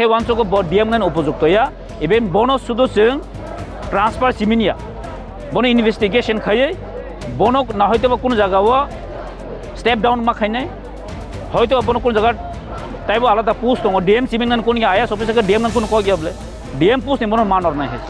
ke wanso ko bod diam ngan upojukto ya eben bono sudo sing transfer siminia bono investigation khaye bono na hoyto ba kono jaga o step down ma khainai hoyto bono kono jaga taibo alada post dong DM siming nan kono aya officer ke DM nan kono ko gyable DM post ni bono manor na he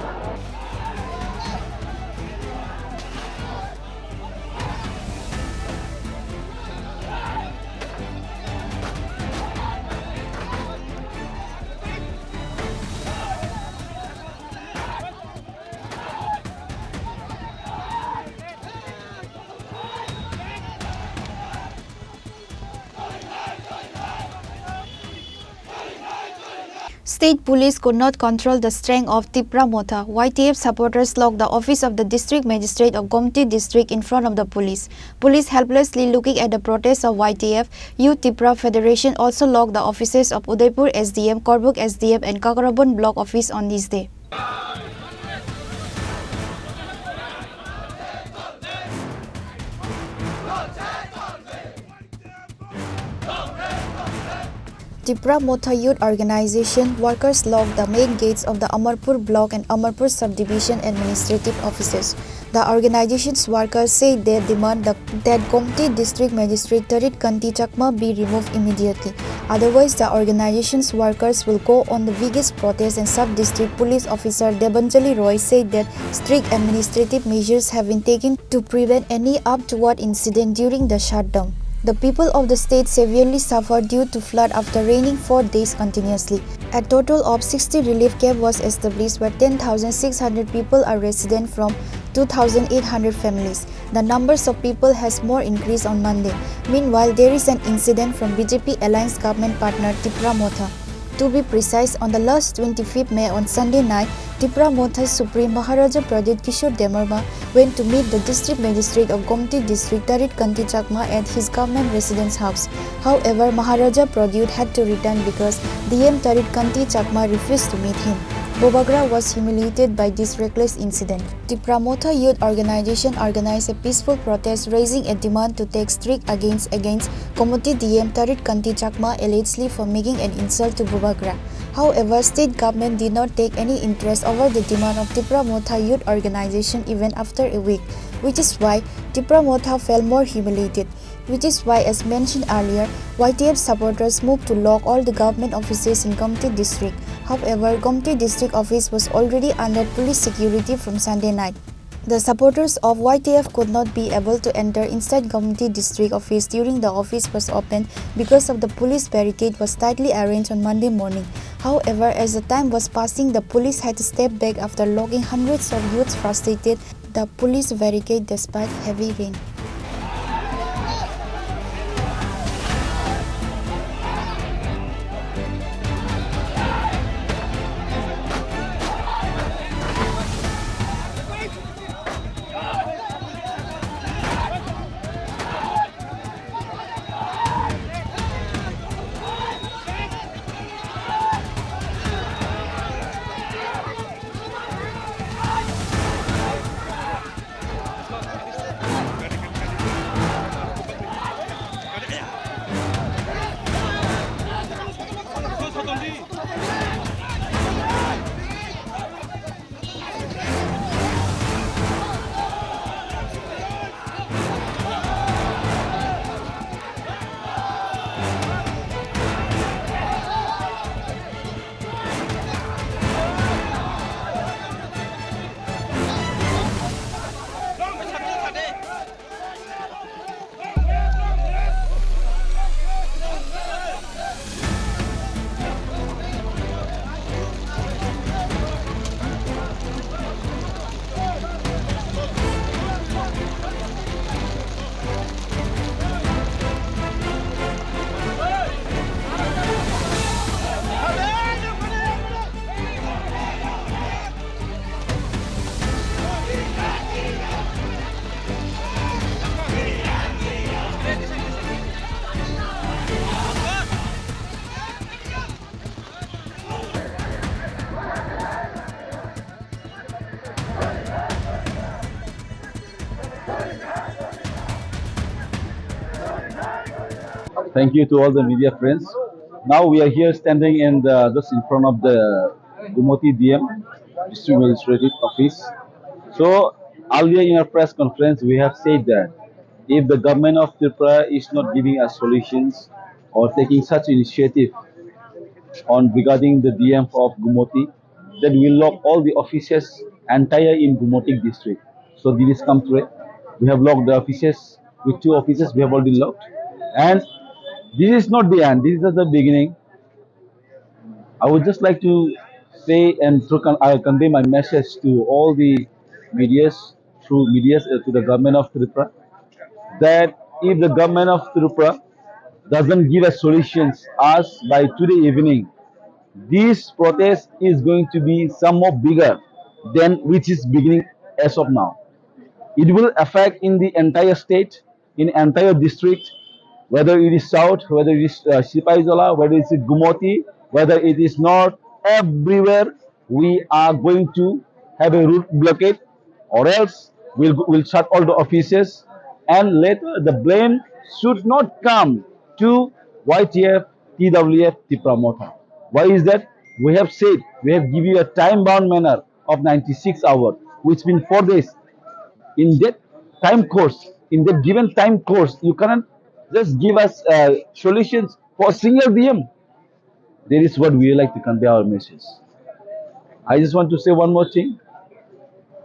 State police could not control the strength of Tripura Motha. YTF supporters locked the office of the District Magistrate of Gomati district in front of the police. Police helplessly looking at the protests of YTF. Youth Tripura Federation also locked the offices of Udaipur SDM, Korbuk SDM and Kakarabon block office on this day. Tripura Motha Youth Organization workers locked the main gates of the Amarpur block and Amarpur subdivision administrative offices. The organization's workers say they demand that Gomati District Magistrate Tarit Kanti Chakma be removed immediately. Otherwise, the organization's workers will go on the biggest protest, and Sub-District Police Officer Debanjali Roy said that strict administrative measures have been taken to prevent any untoward incident during the shutdown. The people of the state severely suffered due to flood after raining 4 days continuously. A total of 60 relief camp was established where 10,600 people are resident from 2,800 families. The numbers of people has more increased on Monday. Meanwhile, there is an incident from BJP Alliance government partner Tripura Motha. To be precise, on the last 25th May on Sunday night, Tripura Motha's Supreme Maharaja Pradit Kishore Demarma went to meet the District Magistrate of Gomati District Tarit Kanti Chakma at his government residence house. However, Maharaja Pradit had to return because DM Tarit Kanti Chakma refused to meet him. Bobagra was humiliated by this reckless incident. Tripura Motha Youth Organization organized a peaceful protest raising a demand to take strict against Gomati DM Tarit Kanti Chakma allegedly for making an insult to Bobagra. However, state government did not take any interest over the demand of Tripura Motha Youth Organization even after a week, which is why Tripura Motha felt more humiliated. Which is why, as mentioned earlier, YTF supporters moved to lock all the government offices in Gomati district. However, Gomati district office was already under police security from Sunday night. The supporters of YTF could not be able to enter inside Gomati district office during the office was opened because of the police barricade was tightly arranged on Monday morning. However, as the time was passing, the police had to step back after locking hundreds of youths frustrated the police barricade despite heavy rain. Thank you to all the media friends. Now we are here standing in just in front of the Gomati DM, District Magistrate Office. So earlier in our press conference, we have said that if the government of Tripura is not giving us solutions or taking such initiative on regarding the DM of Gomati, then we lock all the offices entire in Gomati district. So this is come through. We have locked the offices with 2 offices. We have already locked, and this is not the end. This is just the beginning. I would just like to say and I convey my message to all the medias through medias to the government of Tripura that if the government of Tripura doesn't give us solutions as by today evening, this protest is going to be some more bigger than which is beginning as of now. It will affect in the entire state, in entire district, whether it is south, whether it is Sipaizola, whether it is Gumoti, whether it is north, everywhere we are going to have a route blockade, or else we'll shut all the offices, and later the blame should not come to YTF, TWF, Tipramota. Why is that? We have said, we have given you a time-bound manner of 96 hours, which means 4 days. In that time course, in that given time course, you cannot just give us solutions for a single DM. That is what we like to convey our message. I just want to say one more thing.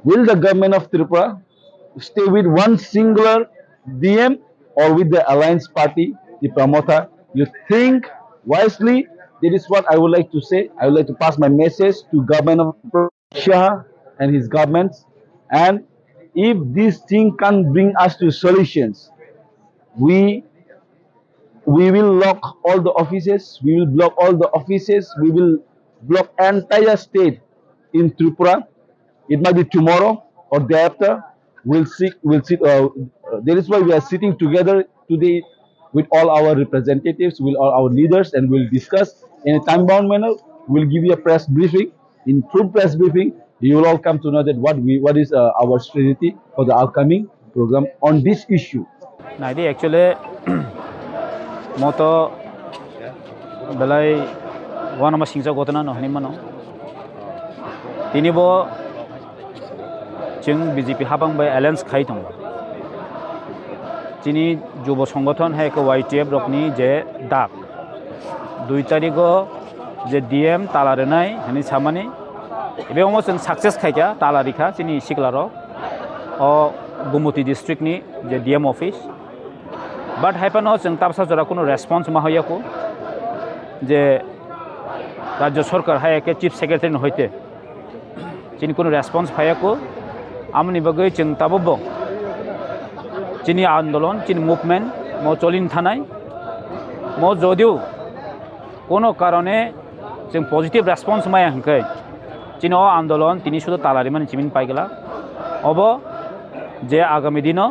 Will the government of Tripura stay with one singular DM or with the alliance party, the promoter? You think wisely. That is what I would like to say. I would like to pass my message to government of Shah and his governments. And if this thing can bring us to solutions, we we will lock all the offices, we will block all the offices, we will block entire state in Tripura. It might be tomorrow or day after. That is why we are sitting together today with all our representatives, with all our leaders, and we'll discuss in a time-bound manner. We'll give you a press briefing. In through press briefing, you will all come to know that what is our strategy for the upcoming program on this issue. Nah, ini actually moto belai wana masing sa gotana no hani mano. Tini bo jeng BJP habang by alliance khai thong. Chini jubo সংগঠন hai ko YTF rokni je dak 2 tariko je DM talarenai hani samani ebe omo jeng success khaika talarikha chini siklaro o Gomati district ni je DM office but happen jeng tabsa jora kono response ma hoyako je rajya sarkar hai ke chief secretary no hoite chini kono response phayako amni bagai jeng tabobo chini andolon chini movement mo cholin thanai mo jodiu kono karone jeng positive response maya hangkai chini o andolon tini shudo talari mani chimin paigela obo je agami dino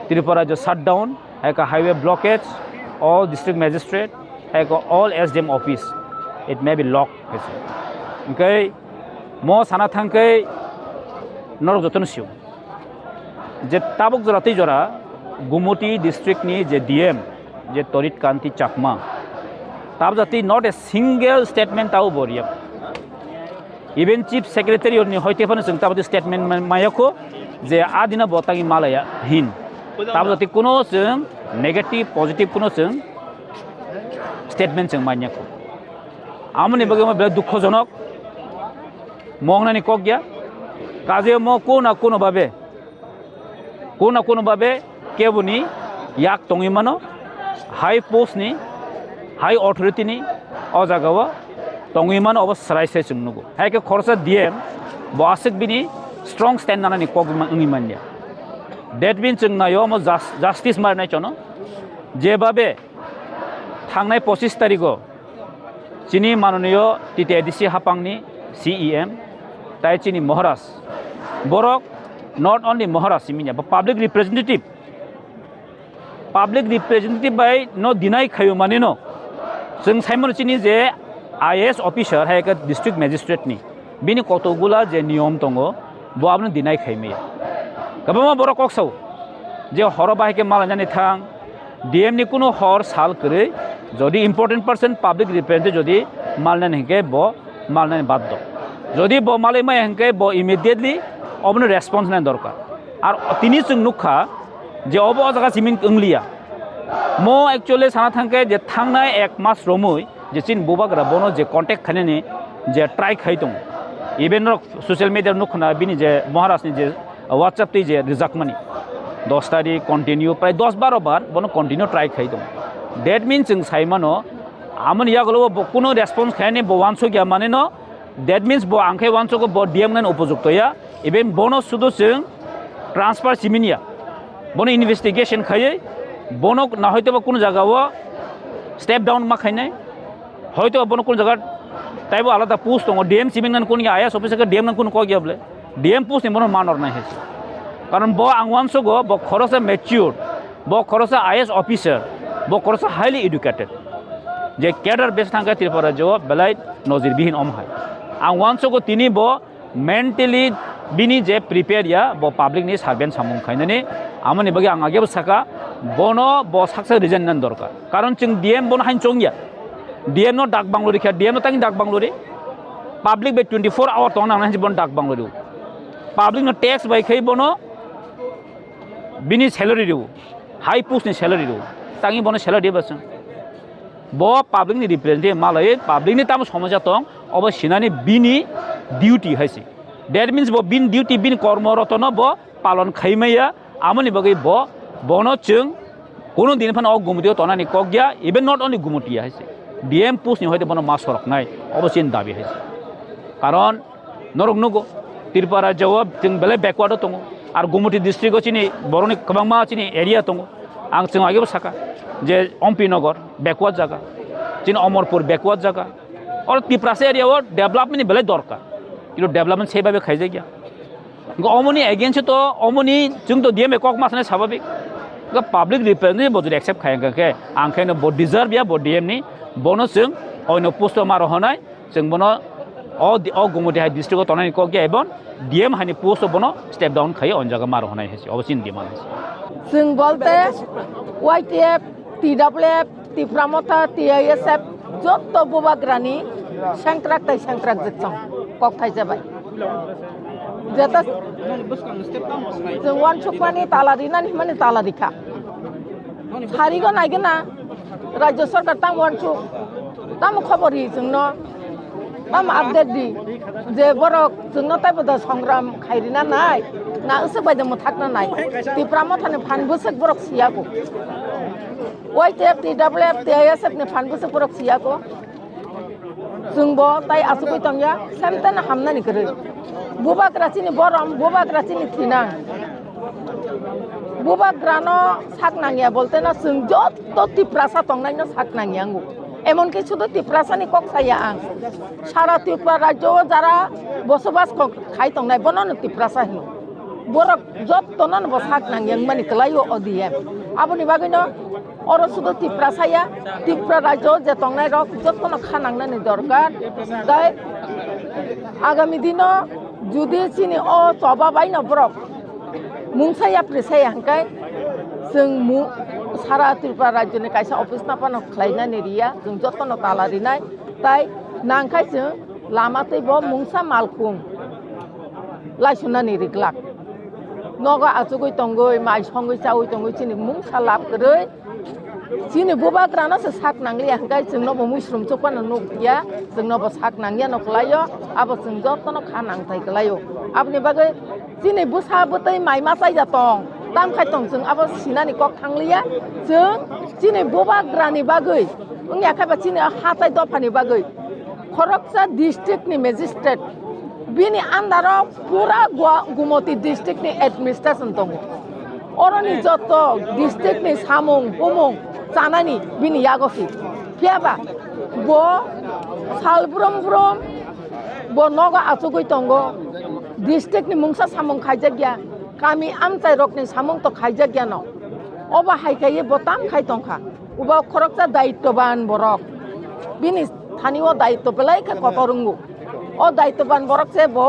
Tripura jo shutdown eka highway blockage all district magistrate eka all SDM office it may be locked okay mo sana thangkai nor joton siu je tabuk jorati jora Gomati district ni je DM je Torit Kanti Chakma tab jati not a single statement tau boria even chief secretary or ni hoite phane jeng tabati statement mayako je adina botangi malaya hin tab jati kuno jeng negative positive kuno jeng statement jeng manyako amni bage ma bela dukkhojonok mongnani kokya kaje mo kono babe kono babe kebuni yak tongi mano high post ni high authority ni o jagawa tongi mano obos sarai se chungnugo haike khorsa DM bo asik bini strong stand nani kok ngi manya that means chungnayo mo justice marnai chono je babe thangnai 25 tariko chini manoniyo TTIDC hapangni CEM tai chini Maharaj borok not only Maharaj siminya but public representative by no deny khayo manino jeng saimon chini je IAS officer hai ka district magistrate ni bini kotogula je niyom tongo bo abno deny khaime kabama borok koksau je horo bahike malanjani thang DM ni kuno hor sal kre যদি important person public representative যদি মালনান হেঁকে ব মালনান বাধ্য যদি ব মালাই হেঁকে ব immediately অবনো response নেন দরকার আর তিনি जों नुखा যে অব জায়গা সিমিन इंगलिया मो एक्चुअली साना थांके जे थांनाय 1 मास रमै जे चिन बुबाग्रा बनो जे कन्टेक्ट खालायनानै जे ट्राइ खाय दं इभेन ससियेल मिडिया नुखना बिनि जे महाराष्ट्रनि जे व्हाट्सएप ति जे रिजाकमानि 10 तारिख कन्टिन्यू प्राय 10-12 बार बनो कन्टिन्यू ट्राइ खाय दं दैट मीन्स जों साइमानो आमन यागलो बकुनो रेस्पन्स खायने ब वानसो गया माने न दैट मीन्स ब आंखे वानसो को ब डीएम नन उपयुक्तया इभेन बनो सुदो जों ट्रान्सफार सिमिनिया बनो इनभेस्टिगेशन खायै बनो ना हयतो कोनो जायगायाव स्टेप डाउन मा खायनाय हयतो बनो कोनो जायगा ताइबो आलादा पोस्ट दङ डीएम सिमिंगन कोन आईएएस ऑफिसर के डीएम नन कोन को गयाबले डीएम पोस्ट नि बनो मानर नाय हेसि कारण ब आं वानसो गो ब खरसा मैच्योर ब खरसा आईएएस ऑफिसर ब खरसा हाईली एडुकेटेड जे कैडर बेस थांगा त्रिपुरा जो बेलाय नजिरबिहीन अमहाय आं वानसो गो तिनि ब मेंटली बिनि जे प्रिपेयर या ब पब्लिक नि सार्वेंट सामुं खायनानै आमनि बगे आं आगेबो साका बनो ब साक्सेस रिजन नन दरकार कारण जों डीएम बनो हाइन चंगिया डीएम नो डाक बांगलो रिखा डीएम नो तांग डाक बांगलो रे पब्लिक बे 24 आवर तो ना हाइन बन डाक बांगलो रे पब्लिक नो टैक्स बाय खै बनो बिनि सैलरी रे हाई पोस्ट नि सैलरी रे तांगी बनो सैलरी बस ब पब्लिक नि रिप्रेजेंटेटिव मालाय पब्लिक नि ताम समस्या दं अब सिनानि बिनि डिउटी हाइसि दैट मीन्स ब बिन डिउटी बिन कर्मरत न ब पालन खाइमैया आमनि बगे ब बनो जों कोनो दिन फान अ गुमटियाव तनानि कक गया इभेन नट ओनलि गुमटिया हाइसि डीएम पोस्ट नि हयतो बनो मा सरकनाय अबसिन दाबि हाइसि कारण नरक नगो त्रिपुरा जवाब जों बेले बैकवार्ड दङ आरो गुमटि डिस्ट्रिक्ट चिनि बरनि गोबांमा चिनि एरिया दङ आं जों आगेबो साका जे अम्पी नगर बैकवार्ड जागा चिन अमरपुर बैकवार्ड जागा और त्रिपुरा एरियाव डेभलपमेन्ट बेले दरकार কিন্তু ডেভেলপমেন্ট সেইভাবে খাইছে গিয়া অমনি এগেইনস্ট তো অমনি जों तो डीएम কক মাসনে স্বাভাবিক পাবলিক রিপ্রেজেন্টেটিভ বজু एक्सेप्ट खायगाके आंखायनो ब डिजार्व या ब डीएम नि बनो जों अयनो पोस्ट मारो हनाय जों बनो अ गुमटि हाइ डिस्ट्रिक्ट तनानि कक गया एबन डीएम हानि पोस्ट बनो स्टेप डाउन खायो अन जागा मारो हनाय हेसि अबसिन डिमान्ड हेसि जों बोलते YTF TWF त्रिपुरामथा TISF जत्त बुबाग्रानि सांक्राक्ताय सांक्राक जों कक थाय जाबाय जेता जों वान सुकमानि तालारिनानि माने तालारिखा सारिगो नायगोना राज्य सरकार ताम वान सुक ताम खबर हि जोंनो ताम आपडेट दि जे बरक जोंनो ताइबदा संग्राम खायरिना नाय ना उसो बायदो मथाकना नाय त्रिपुरामथानि फानबोसक बरक सियागो YTF TWF TISF नि फानबोसक बरक सियागो जोंबो ताइ आसुबै तंया सेमतेन हामनानि गरै बुबाग्राचिनि बरम बुबाग्राचिनि थिनां बुबाग्रानो साकनांगिया बोलते ना जों जत्त त्रिपुरासा तंनायनो साकनांगियांगो एमनकि शुधु त्रिपुरासानि कक्साया आं सारा त्रिपुरा राज्यआव जारा बसबास खाय तंनाय बननो त्रिपुरासा हिनो बरक जत्तनो ब साकनांगियां मानि कलायो अडिएम आबनि बागैनो और शुद्ध त्रिपुरासाया त्रिपुरा राज्य जे तंनाय रक जत्तनो खानांनानि दरकार ताइ आगामी दिनो जुदि चिनि अ चबाबायनो बरक मुंसाया प्रेसाया हांकाय जों सारा त्रिपुरा राज्यनि कायसा अफिस नापानो खालायनानै रिया जों जत्तनो तालारिनाय ताइ नांखाय जों लामातैब मुंसा मालखुं लाइसुनानि रिग्लाक नगा आचुगै तंगै माइ संगै चावै तंगै चिनि मुंसा लाब गरै चिनि बुबाग्रानो से साक नांलिया हांकाय जोंनो मुस्रुम चोपानो नगिया जोंनो साक नांगिया नखलायो आबो जों जत्तनो खानांथाय गलायो आपनि बागै चिनि बुसा बतै माइ मासाय जातं ताम खायतं जों आबो सिनानि कक थांलिया जों चिनि बुबाग्रानि बागै उनि आखायबा चिनि हाताय दफानि बागै खरगसा डिस्ट्रिक्टनि मेजिस्ट्रेट बिनि आन्दाराव पुरा गुमति डिस्ट्रिक्टनि एडमिनिस्ट्रेशन दङ अरनि जत्त डिस्ट्रिक्टनि सामुं बुमुं जानानि बिनि यागसि फियाबा ब सालब्रम ब्रम ब नगा आचुगै तंगो डिस्ट्रिक्टनि मुंसा सामुं खायजागिया गामि आमचाय रकनि सामुं तो खायजागिया न अबा हायखायै बताम खायतंखा उबा खरगसा दायित्वबान बरक बिनि स्थानीय दायित्व बेलाय कतरंगु ओ दायित्वबान बरक से ब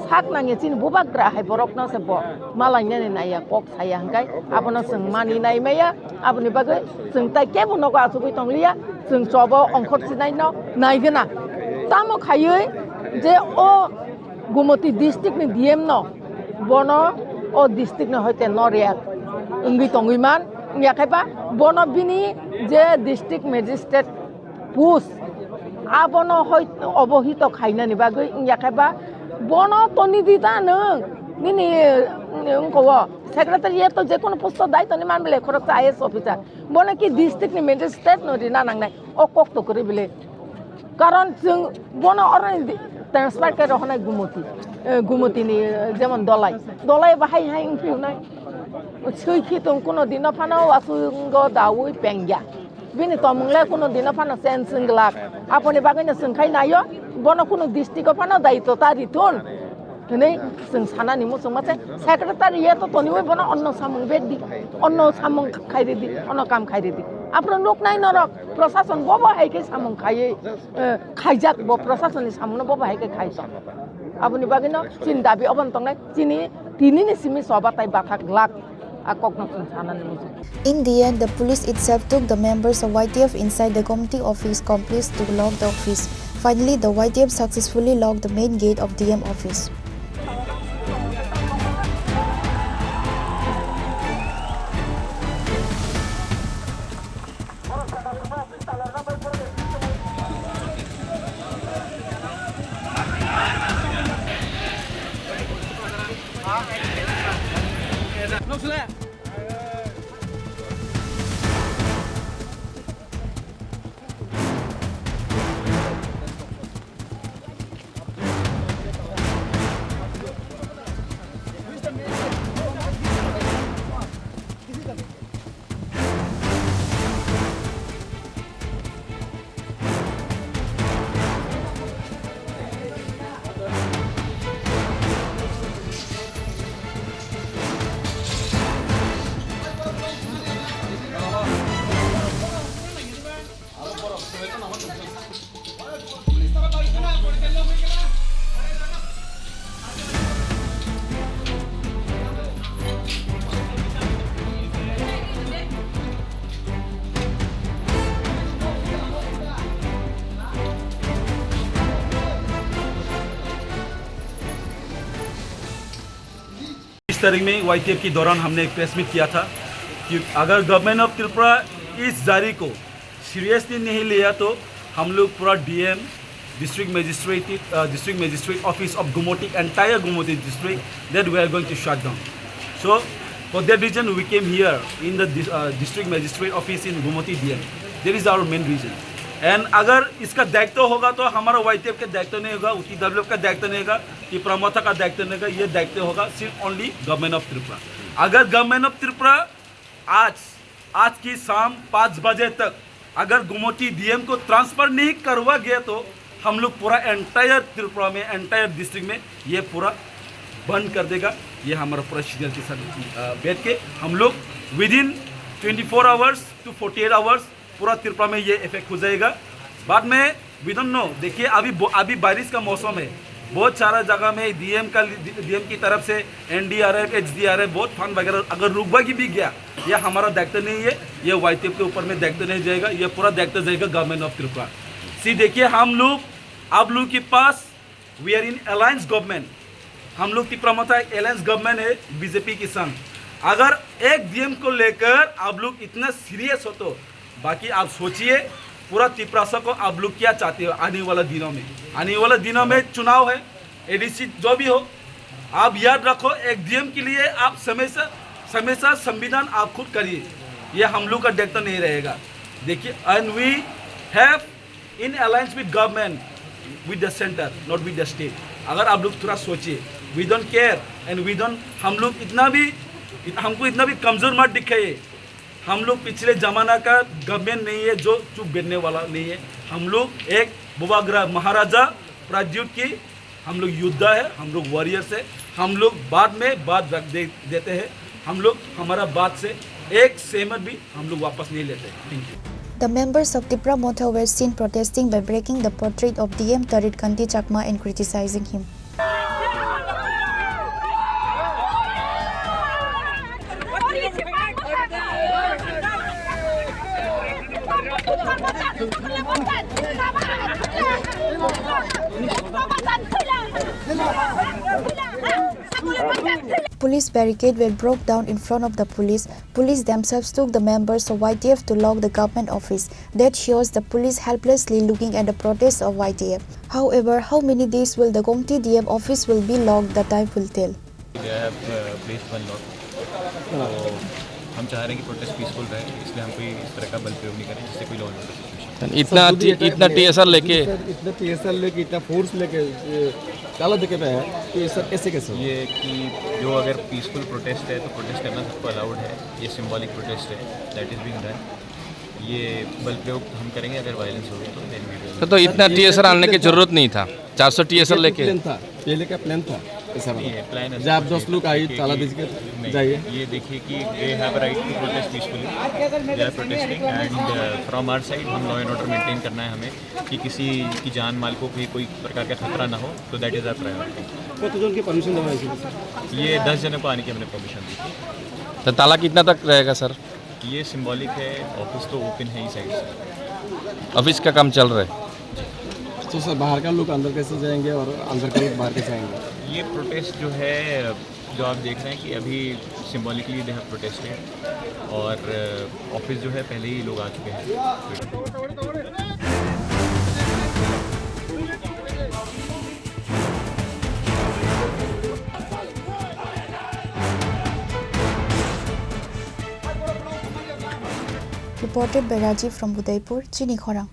sak nangi chin bubagra hai borok no se bo malai ne naya kok saya hangkai abono sung mani nai meya aboni bagai sung tai ke bono ka asubui tonglia sung chobo ongkhot sinai no nai gena tamo khayoi je o Gomati district ni DM no bono o district no hoite no reak ungi tongiman ya kaiba bono bini je district magistrate post abono hoit obohito khaina ni bagai ya kaiba bono toni dita nang nini ngko secretariat to je kono post dai toni man bele khorok IS officer bono ki district ni magistrate no dina nang nai o kok to kori bele karon jeng bono oran transfer ke rohna Gomati ni jemon dolai bahai hai ingpiu nai ছুই খিতং কোনো দিন ফানাও আসুঙ্গ দাউই পেঙ্গা বিনি তমংলে কোনো দিন ফানা sensing lakh আপনি বাগাইনা সংখাই নাইও বন কোনো district ফানা দায়িত্ব তারিতুন नै जों सानानि मोसं मासे सेक्रेटारिएट तनिवे बना अन्न सामं बेदि अन्न सामं खाइरेदि अन्न काम खाइरेदि आपन लोक नाइ नरक प्रशासन बबा हाइके सामं खाइ खाइजाक ब प्रशासननि सामं बबा हाइके खाइस आपनि बागिनो चिन दाबि अबन तंनाय चिनि तिनिनि सिमि सबाताय बाथाक लाक In the end, the police itself took the members of YTF inside the Gomati office complex to lock the office. Finally, the YTF successfully locked the main gate of DM office. इस तारीख में YTF के दौरान हमने एक press meet किया था कि अगर गवर्नमेंट ऑफ त्रिपुरा इस जारी को सीरियसली नहीं लिया तो हम लोग पूरा DM district magistrate office of Gomati, entire Gomati district, that we are going to shut down. So for that reason we came here in the district magistrate office in Gomati DM. That is our main reason. And अगर इसका दायित्व होगा तो हमारा YTF का दायित्व नहीं होगा, UTWF का दायित्व नहीं होगा, कि प्रमोथा का दायित्व नहीं होगा, ये दायित्व होगा सिर्फ ओनली गवर्नमेंट ऑफ त्रिपुरा। अगर गवर्नमेंट ऑफ त्रिपुरा आज की शाम 5 बजे तक अगर Gomati DM को ट्रांसफ़र नहीं करवा गया तो हम लोग पूरा एंटायर त्रिपुरा में, एंटायर डिस्ट्रिक्ट में ये पूरा बंद कर देगा। ये हमारा पूरा शेड्यूल के साथ बैठ के हम लोग विदिन 24 आवर्स टू 48 आवर्स पूरा त्रिपुरा में ये इफेक्ट हो जाएगा। बाद में वी डोंट नो, देखिए अभी बारिश का मौसम है, बहुत सारा जगह में DM की तरफ से NDRF HDRF बहुत फंड वगैरह अगर रुकवागी भी गया, ये हमारा दायित्व नहीं है, ये YTF के ऊपर में दायित्व नहीं जाएगा, ये पूरा दायित्व जाएगा गवर्नमेंट ऑफ त्रिपुरा। देखिए हम लोग आप लोग के पास we are in alliance government, हम लोग त्रिपुरा में अलायंस गवर्नमेंट है BJP के संग। अगर एक DM को लेकर आप लोग इतना सीरियस हो तो बाकी आप सोचिए पूरा त्रिपुरा को आप लोग क्या चाहते हो आने वाला दिनों में। आने वाला दिनों में चुनाव है, ADC जो भी हो, आप याद रखो एक DM के लिए आप हमेशा संविधान आप खुद करिए, ये हम लोग का दायित्व नहीं रहेगा। देखिए and we have in alliance with government with the centre, not with the state. अगर आप लोग थोड़ा सोचिए, we don't care and we don't, हमको इतना भी कमज़ोर मत दिखाइए। हम लोग पिछले ज़माना का गवर्नमेंट नहीं है जो चुप बैठने वाला नहीं है। हम लोग एक बुबाग्रा महाराजा प्राज्युत की हम लोग योद्धा है, हम लोग वॉरियर्स है। हम लोग बाद में बात रख देते हैं, हम लोग हमारा बात से एक सहमत भी हम लोग वापस नहीं लेते। Thank you. The members of Tripura Motha were seen protesting by breaking the portrait of DM Tarit Kanti Chakma and criticizing him. Police barricade were broke down in front of the police. Police themselves took the members of YTF to lock the government office. That shows the police helplessly looking at the protest of YTF. However, how many days will the Gomati DM office will be locked, the time will tell. They have placed one lock. तो हम चाह रहे हैं कि protest peaceful रहे, इसलिए हम कोई इस तरह का बल प्रयोग नहीं करें जिससे कोई लॉ एंड ऑर्डर सिचुएशन। इतना TSR लेके इतना फोर्स लेके ताला देके पे है तो सर कैसे ये कि जो अगर पीसफुल प्रोटेस्ट है तो प्रोटेस्ट करना सबको अलाउड है, ये सिंबॉलिक प्रोटेस्ट है, दैट इज बीइंग डन। ये बल प्रयोग हम करेंगे अगर वायलेंस होगी तो देन वी विल। तो इतना TSR आने की जरूरत नहीं था, 400 TSR लेके पहले का प्लान था ऐसा प्लान है। जब आप 10 लोग आई ताला दीजिए जाइए। ये देखिए कि they have right to protest peacefully, they are protesting and from our side हम लॉ एंड ऑर्डर मेंटेन करना है हमें कि किसी की जान माल को भी कोई प्रकार का खतरा ना हो, तो दैट इज आवर प्रायोरिटी। तो जो उनकी परमिशन दवाई ये 10 जनों को आने की हमने परमिशन दी थी। तो ताला कितना तक रहेगा सर? ये सिंबॉलिक है, ऑफिस तो ओपन है ही साइड से, ऑफिस का काम चल रहा है। तो सर बाहर का लोग अंदर कैसे जाएंगे और अंदर का लोग बाहर कैसे आएंगे? ये प्रोटेस्ट जो है जो आप देख रहे हैं कि अभी सिंबॉलिकली दे हैव प्रोटेस्टेड और ऑफिस जो है पहले ही लोग आ चुके हैं। Reported by Rajiv from Udaipur, Chini, Khorang.